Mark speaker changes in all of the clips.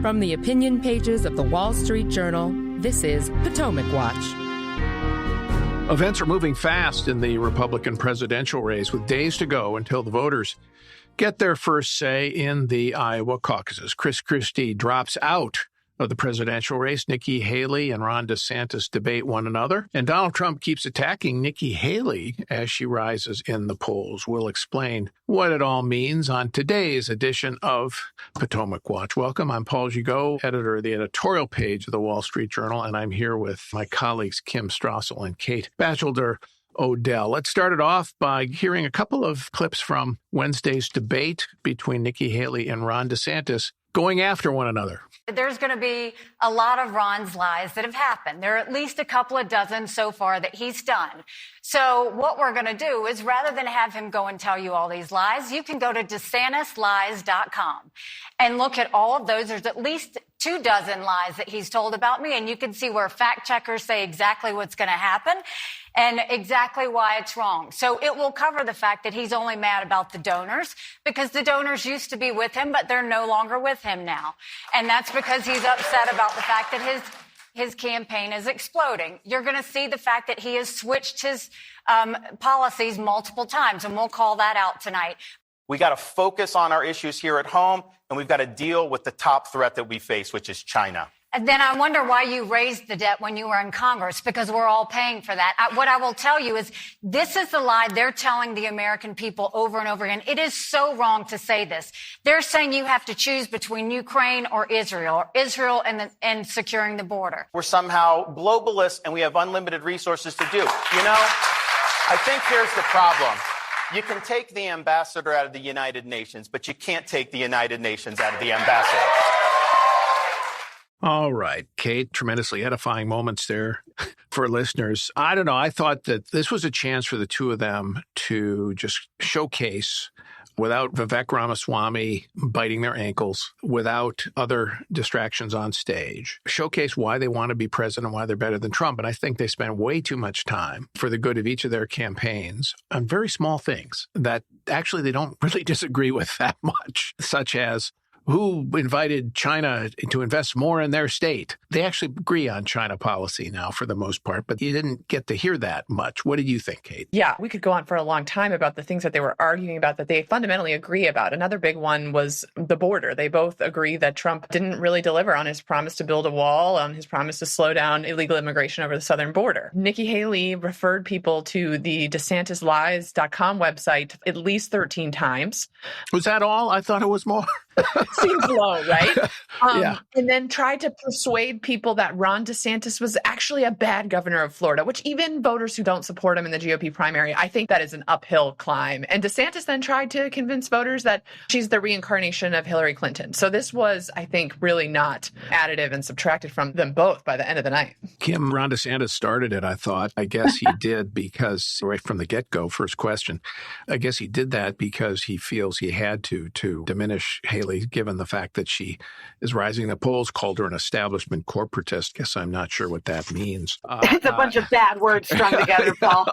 Speaker 1: From the opinion pages of the Wall Street Journal, this is Potomac Watch.
Speaker 2: Events are moving fast in the Republican presidential race, with days to go until the voters get their first say in the Iowa caucuses. Chris Christie drops out of the presidential race. Nikki Haley and Ron DeSantis debate one another, and Donald Trump keeps attacking Nikki Haley as she rises in the polls. We'll explain what it all means on today's edition of Potomac Watch. Welcome. I'm Paul Gigot, editor of the editorial page of the Wall Street Journal, and I'm here with my colleagues Kim Strassel and Kate Batchelder Odell. Let's start it off by hearing a couple of clips from Wednesday's debate between Nikki Haley and Ron DeSantis going after one another.
Speaker 3: There's going to be a lot of Ron's lies that have happened. There are at least a couple of dozen so far that he's done. So what we're going to do is, rather than have him go and tell you all these lies, you can go to DeSantisLies.com and look at all of those. There's at least 24 lies that he's told about me, and you can see where fact checkers say exactly what's going to happen and exactly why it's wrong. So it will cover the fact that he's only mad about the donors because the donors used to be with him, but they're no longer with him now. And that's because he's upset about the fact that his campaign is exploding. You're going to see the fact that he has switched his policies multiple times, and we'll call that out tonight.
Speaker 4: We got to focus on our issues here at home, and we've got to deal with the top threat that we face, which is China.
Speaker 3: And then I wonder why you raised the debt when you were in Congress, because we're all paying for that. What I will tell you is this is the lie they're telling the American people over and over again. It is so wrong to say this. They're saying you have to choose between Ukraine or Israel and securing the border.
Speaker 4: We're somehow globalists and we have unlimited resources to do. You know, I think here's the problem. You can take the ambassador out of the United Nations, but you can't take the United Nations out of the ambassador.
Speaker 2: All right, Kate, tremendously edifying moments there for listeners. I don't know. I thought that this was a chance for the two of them to just showcase, without Vivek Ramaswamy biting their ankles, without other distractions on stage, showcase why they want to be president, why they're better than Trump. And I think they spent way too much time for the good of each of their campaigns on very small things that actually they don't really disagree with that much, such as who invited China to invest more in their state. They actually agree on China policy now for the most part, but you didn't get to hear that much. What did you think, Kate?
Speaker 5: Yeah, we could go on for a long time about the things that they were arguing about that they fundamentally agree about. Another big one was the border. They both agree that Trump didn't really deliver on his promise to build a wall, on his promise to slow down illegal immigration over the southern border. Nikki Haley referred people to the DeSantisLies.com website at least 13 times.
Speaker 2: Was that all? I thought it was more.
Speaker 5: Seems low, right?
Speaker 2: Yeah.
Speaker 5: And then tried to persuade people that Ron DeSantis was actually a bad governor of Florida, which even voters who don't support him in the GOP primary, I think that is an uphill climb. And DeSantis then tried to convince voters that she's the reincarnation of Hillary Clinton. So this was, I think, really not additive and subtracted from them both by the end of the night.
Speaker 2: Kim, Ron DeSantis started it, I thought. I guess he did because, right from the get-go, first question, I guess he did that because he feels he had to diminish Haley, given the fact that she is rising in the polls, called her an establishment corporatist. Guess I'm not sure what that means.
Speaker 6: It's a bunch of bad words strung together, Paul.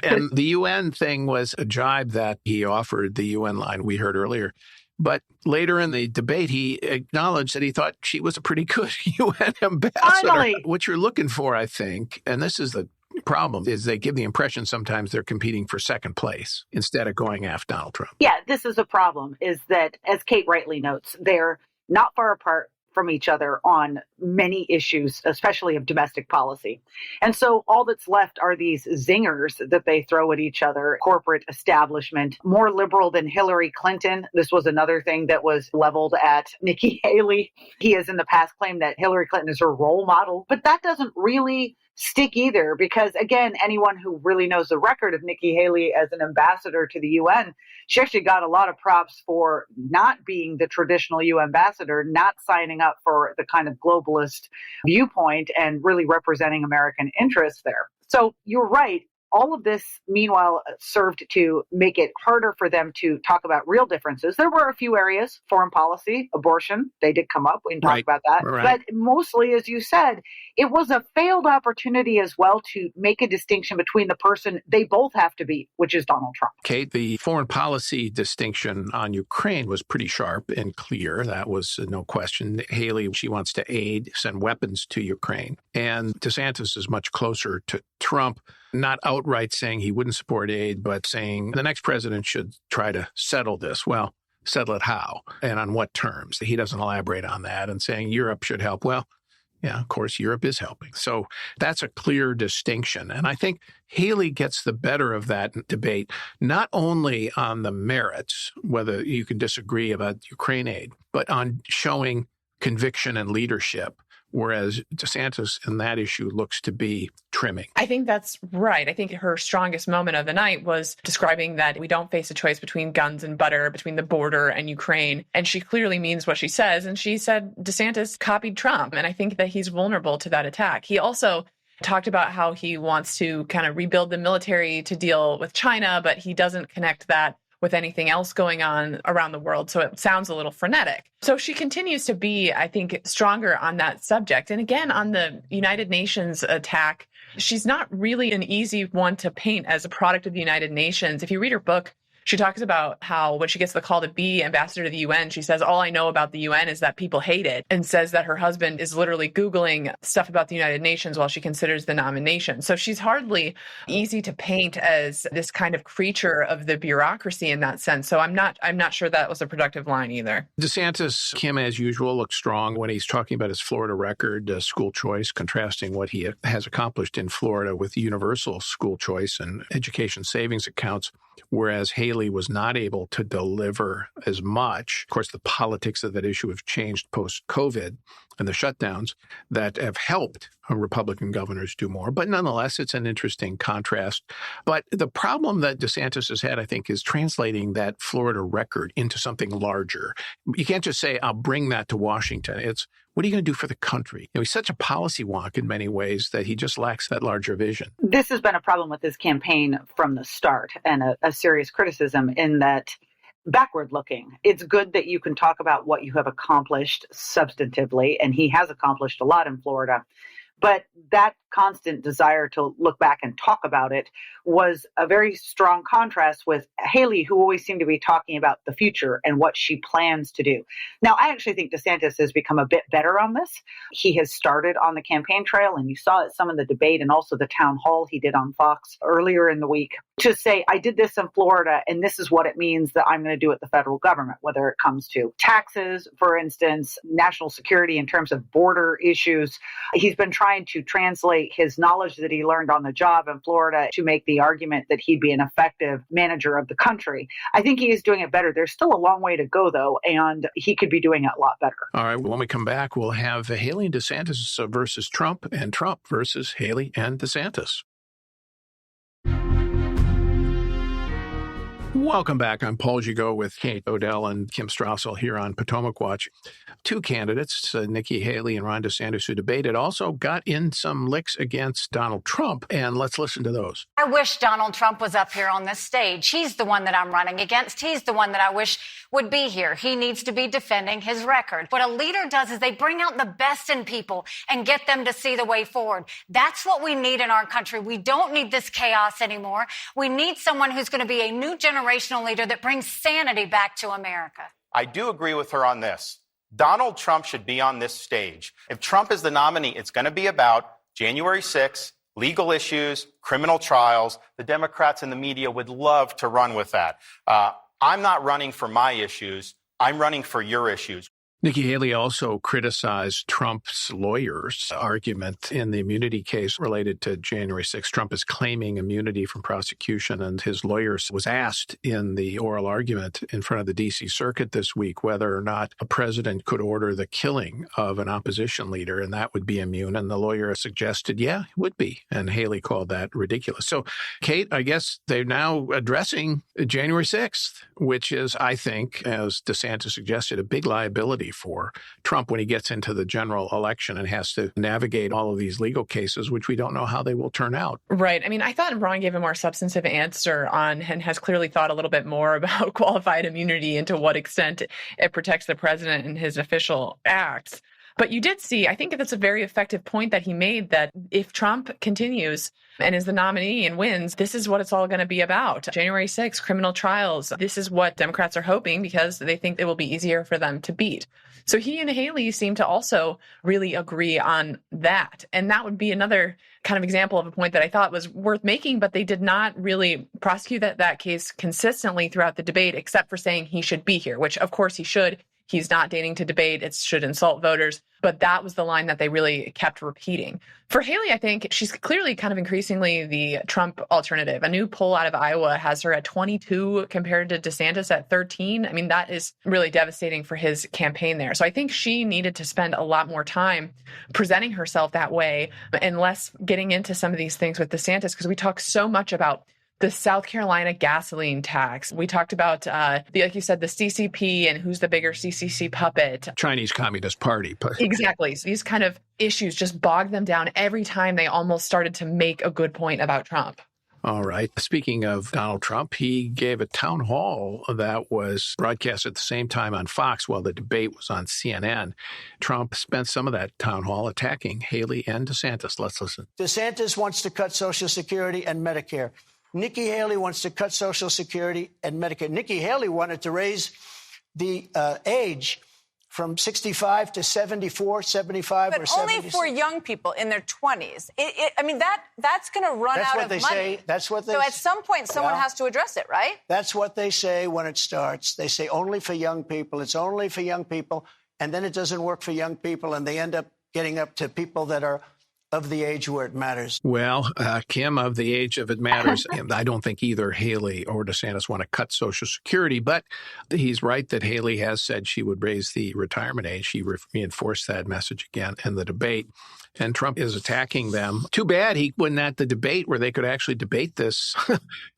Speaker 2: And the UN thing was a jibe that he offered, the UN line we heard earlier. But later in the debate, he acknowledged that he thought she was a pretty good UN ambassador.
Speaker 6: Finally.
Speaker 2: What you're looking for, I think, and this is the problem, is they give the impression sometimes they're competing for second place instead of going after Donald Trump.
Speaker 6: Yeah, this is a problem, is that, as Kate rightly notes, they're not far apart from each other on many issues, especially of domestic policy. And so all that's left are these zingers that they throw at each other. Corporate establishment, more liberal than Hillary Clinton. This was another thing that was leveled at Nikki Haley. He has in the past claimed that Hillary Clinton is her role model, but that doesn't really stick either, because again, anyone who really knows the record of Nikki Haley as an ambassador to the UN, she actually got a lot of props for not being the traditional UN ambassador, not signing up for the kind of globalist viewpoint and really representing American interests there. So you're right. all of this, meanwhile, served to make it harder for them to talk about real differences. There were a few areas, foreign policy, abortion, they did come up. We can talk about that.
Speaker 2: Right.
Speaker 6: But mostly, as you said, it was a failed opportunity as well to make a distinction between the person they both have to be, which is Donald Trump.
Speaker 2: Kate, the foreign policy distinction on Ukraine was pretty sharp and clear. That was no question. Haley, she wants to aid, send weapons to Ukraine. And DeSantis is much closer to Trump, not outright saying he wouldn't support aid, but saying the next president should try to settle this. Well, settle it how and on what terms? He doesn't elaborate on that, and saying Europe should help. Well, yeah, of course, Europe is helping. So that's a clear distinction. And I think Haley gets the better of that debate, not only on the merits, whether you can disagree about Ukraine aid, but on showing conviction and leadership, whereas DeSantis in that issue looks to be trimming.
Speaker 5: I think that's right. I think her strongest moment of the night was describing that we don't face a choice between guns and butter, between the border and Ukraine. And she clearly means what she says. And she said DeSantis copied Trump. And I think that he's vulnerable to that attack. He also talked about how he wants to kind of rebuild the military to deal with China, but he doesn't connect that with anything else going on around the world. So it sounds a little frenetic. So she continues to be, I think, stronger on that subject. And again, on the United Nations attack, she's not really an easy one to paint as a product of the United Nations. If you read her book, she talks about how when she gets the call to be ambassador to the UN, she says, all I know about the UN is that people hate it, and says that her husband is literally Googling stuff about the United Nations while she considers the nomination. So she's hardly easy to paint as this kind of creature of the bureaucracy in that sense. So I'm not sure that was a productive line either.
Speaker 2: DeSantis, Kim, as usual, looks strong when he's talking about his Florida record, school choice, contrasting what he has accomplished in Florida with universal school choice and education savings accounts, whereas Haley was not able to deliver as much. Of course, the politics of that issue have changed post-COVID and the shutdowns that have helped Republican governors do more. But nonetheless, it's an interesting contrast. But the problem that DeSantis has had, I think, is translating that Florida record into something larger. You can't just say, I'll bring that to Washington. It's, what are you going to do for the country? He's such a policy wonk in many ways that he just lacks that larger vision.
Speaker 6: This has been a problem with his campaign from the start, and a serious criticism in that backward looking. It's good that you can talk about what you have accomplished substantively, and he has accomplished a lot in Florida. But that constant desire to look back and talk about it was a very strong contrast with Haley, who always seemed to be talking about the future and what she plans to do. Now, I actually think DeSantis has become a bit better on this. He has started on the campaign trail, and you saw it some of the debate and also the town hall he did on Fox earlier in the week, to say, I did this in Florida, and this is what it means that I'm going to do at the federal government, whether it comes to taxes, for instance, national security in terms of border issues. He's been trying to translate his knowledge that he learned on the job in Florida to make the argument that he'd be an effective manager of the country. I think he is doing it better. There's still a long way to go, though, and he could be doing it a lot better.
Speaker 2: All right. When we come back, we'll have Haley and DeSantis versus Trump, and Trump versus Haley and DeSantis. Welcome back. I'm Paul Gigot with Kate Odell and Kim Strassel here on Potomac Watch. Two candidates, Nikki Haley and Ron DeSantis, who debated, also got in some licks against Donald Trump. And let's listen to those.
Speaker 3: I wish Donald Trump was up here on this stage. He's the one that I'm running against. He's the one that I wish would be here. He needs to be defending his record. What a leader does is they bring out the best in people and get them to see the way forward. That's what we need in our country. We don't need this chaos anymore. We need someone who's going to be a new generational leader that brings sanity back to America.
Speaker 4: I do agree with her on this. Donald Trump should be on this stage. If Trump is the nominee, it's going to be about January 6th, legal issues, criminal trials. The Democrats and the media would love to run with that. I'm not running for my issues. I'm running for your issues.
Speaker 2: Nikki Haley also criticized Trump's lawyer's argument in the immunity case related to January 6th. Trump is claiming immunity from prosecution, and his lawyer was asked in the oral argument in front of the D.C. Circuit this week whether or not a president could order the killing of an opposition leader, and that would be immune. And the lawyer suggested, yeah, it would be. And Haley called that ridiculous. So, Kate, I guess they're now addressing January 6th, which is, I think, as DeSantis suggested, a big liability for Trump when he gets into the general election and has to navigate all of these legal cases, which we don't know how they will turn out.
Speaker 5: Right. I mean, I thought Ron gave a more substantive answer on and has clearly thought a little bit more about qualified immunity and to what extent it protects the president and his official acts. But you did see, I think that's a very effective point that he made, that if Trump continues and is the nominee and wins, this is what it's all going to be about. January 6th, criminal trials. This is what Democrats are hoping because they think it will be easier for them to beat. So he and Haley seem to also really agree on that. And that would be another kind of example of a point that I thought was worth making, but they did not really prosecute that case consistently throughout the debate, except for saying he should be here, which of course he should. He's not dating to debate. It should insult voters. But that was the line that they really kept repeating. For Haley, I think she's clearly kind of increasingly the Trump alternative. A new poll out of Iowa has her at 22 compared to DeSantis at 13. I mean, that is really devastating for his campaign there. So I think she needed to spend a lot more time presenting herself that way and less getting into some of these things with DeSantis, because we talk so much about the South Carolina gasoline tax. We talked about, like you said, the CCP and who's the bigger CCC puppet.
Speaker 2: Chinese Communist Party.
Speaker 5: Exactly. So these kind of issues just bogged them down every time they almost started to make a good point about Trump.
Speaker 2: All right. Speaking of Donald Trump, he gave a town hall that was broadcast at the same time on Fox while the debate was on CNN. Trump spent some of that town hall attacking Haley and DeSantis. Let's listen.
Speaker 7: DeSantis wants to cut Social Security and Medicare. Nikki Haley wants to cut Social Security and Medicare. Nikki Haley wanted to raise the age from 65 to 74, 75, or 70.
Speaker 8: But only for young people in their 20s. I mean, that's going to run out of money.
Speaker 7: That's what they say.
Speaker 8: So at some point, someone has to address it, right?
Speaker 7: That's what they say when it starts. They say only for young people. It's only for young people. And then it doesn't work for young people, and they end up getting up to people that are of the age where it matters.
Speaker 2: Well, Kim, of the age of it matters, I don't think either Haley or DeSantis want to cut Social Security, but he's right that Haley has said she would raise the retirement age. She reinforced that message again in the debate. And Trump is attacking them. Too bad he wasn't at the debate where they could actually debate this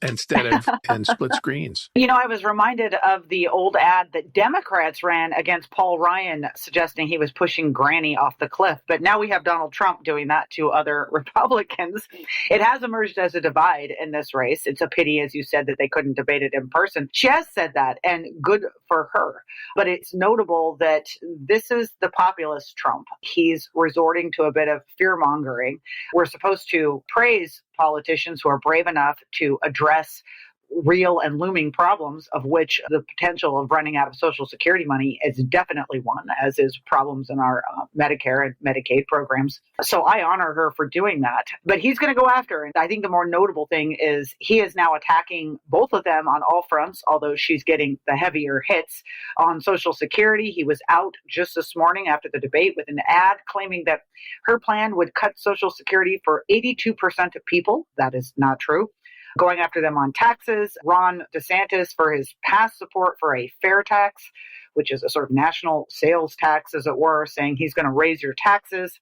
Speaker 2: instead of in split screens.
Speaker 6: You know, I was reminded of the old ad that Democrats ran against Paul Ryan, suggesting he was pushing Granny off the cliff. But now we have Donald Trump doing that to other Republicans. It has emerged as a divide in this race. It's a pity, as you said, that they couldn't debate it in person. She has said that, and good for her. But it's notable that this is the populist Trump. He's resorting to a bit of fear-mongering. We're supposed to praise politicians who are brave enough to address real and looming problems, of which the potential of running out of Social Security money is definitely one, as is problems in our Medicare and Medicaid programs. So I honor her for doing that. But he's going to go after her. And I think the more notable thing is he is now attacking both of them on all fronts, although she's getting the heavier hits on Social Security. He was out just this morning after the debate with an ad claiming that her plan would cut Social Security for 82% of people. That is not true. Going after them on taxes. Ron DeSantis for his past support for a fair tax, which is a sort of national sales tax, as it were, saying he's going to raise your taxes.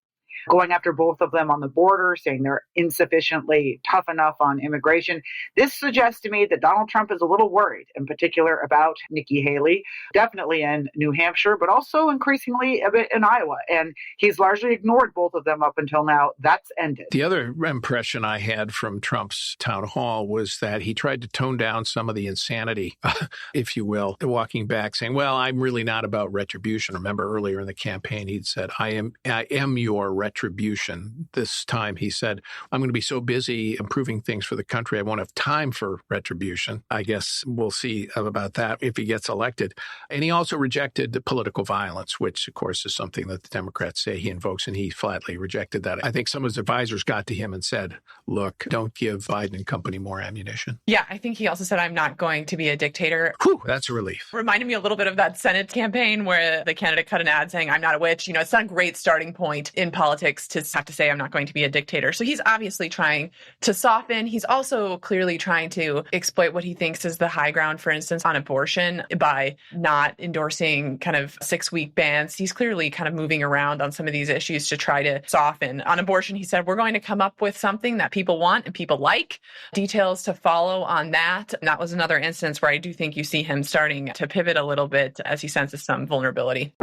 Speaker 6: Going after both of them on the border, saying they're insufficiently tough enough on immigration. This suggests to me that Donald Trump is a little worried, in particular about Nikki Haley, definitely in New Hampshire, but also increasingly a bit in Iowa. And he's largely ignored both of them up until now. That's ended.
Speaker 2: The other impression I had from Trump's town hall was that he tried to tone down some of the insanity, if you will, walking back saying, well, I'm really not about retribution. Remember earlier in the campaign, he'd said, I am your retribution. This time he said, I'm going to be so busy improving things for the country, I won't have time for retribution. I guess we'll see about that if he gets elected. And he also rejected the political violence, which, of course, is something that the Democrats say he invokes, and he flatly rejected that. I think some of his advisors got to him and said, look, don't give Biden and company more ammunition.
Speaker 5: Yeah, I think he also said, I'm not going to be a dictator.
Speaker 2: Whew, that's a relief.
Speaker 5: Reminded me a little bit of that Senate campaign where the candidate cut an ad saying, I'm not a witch. You know, it's not a great starting point in politics to have to say, I'm not going to be a dictator. So he's obviously trying to soften. He's also clearly trying to exploit what he thinks is the high ground, for instance, on abortion by not endorsing kind of 6-week bans. He's clearly kind of moving around on some of these issues to try to soften. On abortion, he said, we're going to come up with something that people want and people like. Details to follow on that. And that was another instance where I do think you see him starting to pivot a little bit as he senses some vulnerability.